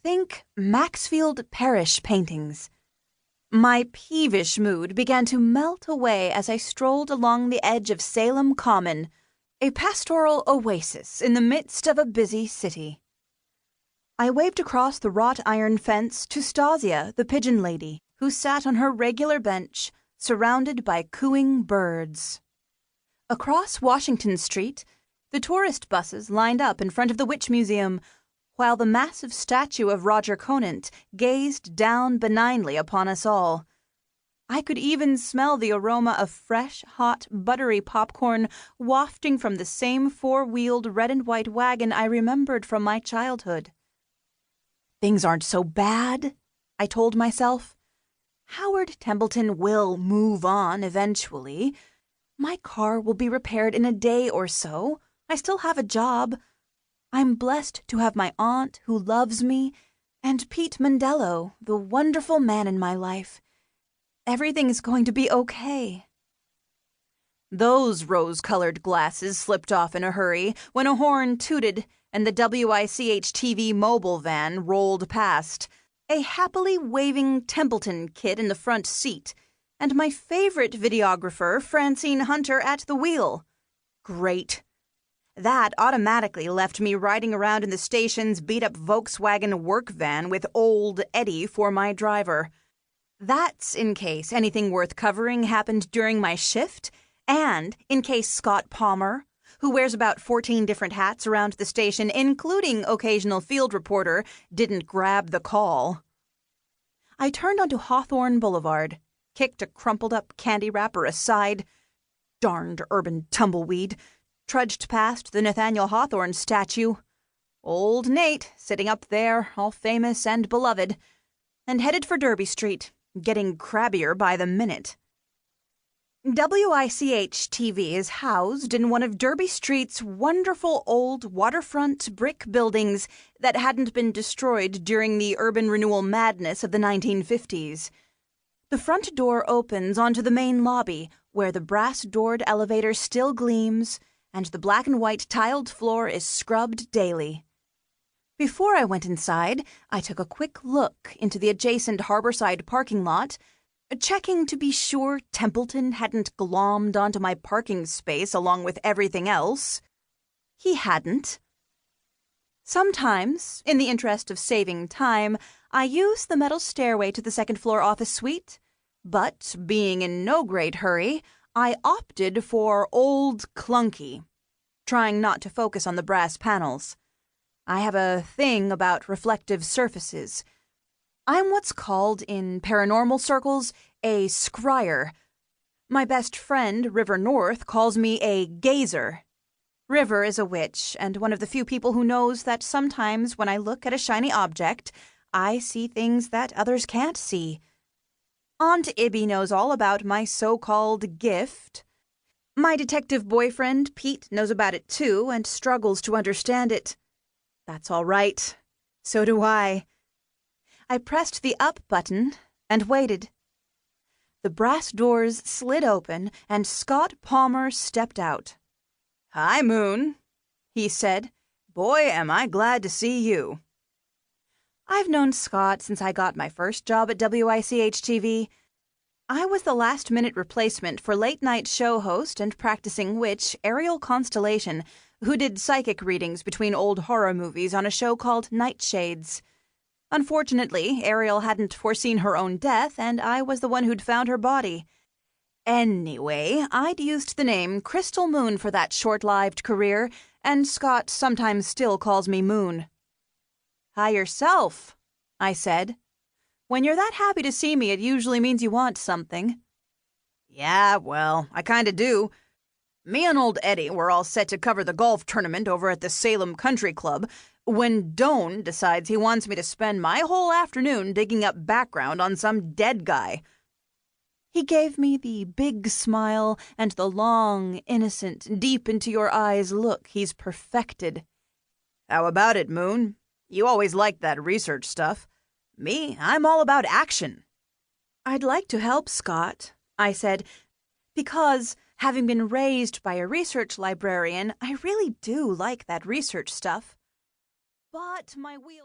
Think Maxfield Parrish paintings. My peevish mood began to melt away as I strolled along the edge of Salem Common, a pastoral oasis in the midst of a busy city. I waved across the wrought iron fence to Stasia, the pigeon lady, who sat on her regular bench, surrounded by cooing birds. Across Washington Street, the tourist buses lined up in front of the Witch Museum, while the massive statue of Roger Conant gazed down benignly upon us all. I could even smell the aroma of fresh, hot, buttery popcorn wafting from the same four-wheeled red and white wagon I remembered from my childhood. Things aren't so bad, I told myself. Howard Templeton will move on eventually. My car will be repaired in a day or so. I still have a job. I'm blessed to have my aunt who loves me, and Pete Mondello, the wonderful man in my life. Everything is going to be okay. Those rose-colored glasses slipped off in a hurry when a horn tooted and the WICH-TV mobile van rolled past, a happily waving Templeton kid in the front seat, and my favorite videographer, Francine Hunter, at the wheel. Great. That automatically left me riding around in the station's beat-up Volkswagen work van with old Eddie for my driver. That's in case anything worth covering happened during my shift, and in case Scott Palmer, who wears about 14 different hats around the station, including occasional field reporter, didn't grab the call. I turned onto Hawthorne Boulevard, kicked a crumpled-up candy wrapper aside, darned urban tumbleweed, trudged past the Nathaniel Hawthorne statue, old Nate sitting up there, all famous and beloved, and headed for Derby Street, getting crabbier by the minute. WICH-TV is housed in one of Derby Street's wonderful old waterfront brick buildings that hadn't been destroyed during the urban renewal madness of the 1950s. The front door opens onto the main lobby, where the brass-doored elevator still gleams, and the black and white tiled floor is scrubbed daily. Before I went inside, I took a quick look into the adjacent harborside parking lot, checking to be sure Templeton hadn't glommed onto my parking space along with everything else. He hadn't. Sometimes, in the interest of saving time, I use the metal stairway to the second-floor office suite, but, being in no great hurry, I opted for Old Clunky, trying not to focus on the brass panels. I have a thing about reflective surfaces. I'm what's called, in paranormal circles, a scryer. My best friend, River North, calls me a gazer. River is a witch, and one of the few people who knows that sometimes when I look at a shiny object, I see things that others can't see. Aunt Ibby knows all about my so-called gift. My detective boyfriend, Pete, knows about it too and struggles to understand it. That's all right. So do I. I pressed the up button and waited. The brass doors slid open and Scott Palmer stepped out. "Hi, Moon," he said. "Boy, am I glad to see you." I've known Scott since I got my first job at WICH-TV. I was the last-minute replacement for late-night show host and practicing witch Ariel Constellation, who did psychic readings between old horror movies on a show called Nightshades. Unfortunately, Ariel hadn't foreseen her own death, and I was the one who'd found her body. Anyway, I'd used the name Crystal Moon for that short-lived career, and Scott sometimes still calls me Moon. "Hi yourself," I said. "When you're that happy to see me, it usually means you want something." "Yeah, well, I kinda do. Me and old Eddie were all set to cover the golf tournament over at the Salem Country Club when Doane decides he wants me to spend my whole afternoon digging up background on some dead guy." He gave me the big smile and the long, innocent, deep-into-your-eyes look he's perfected. "How about it, Moon? You always liked that research stuff. Me, I'm all about action." "I'd like to help, Scott," I said, "because, having been raised by a research librarian, I really do like that research stuff. But my wheel..."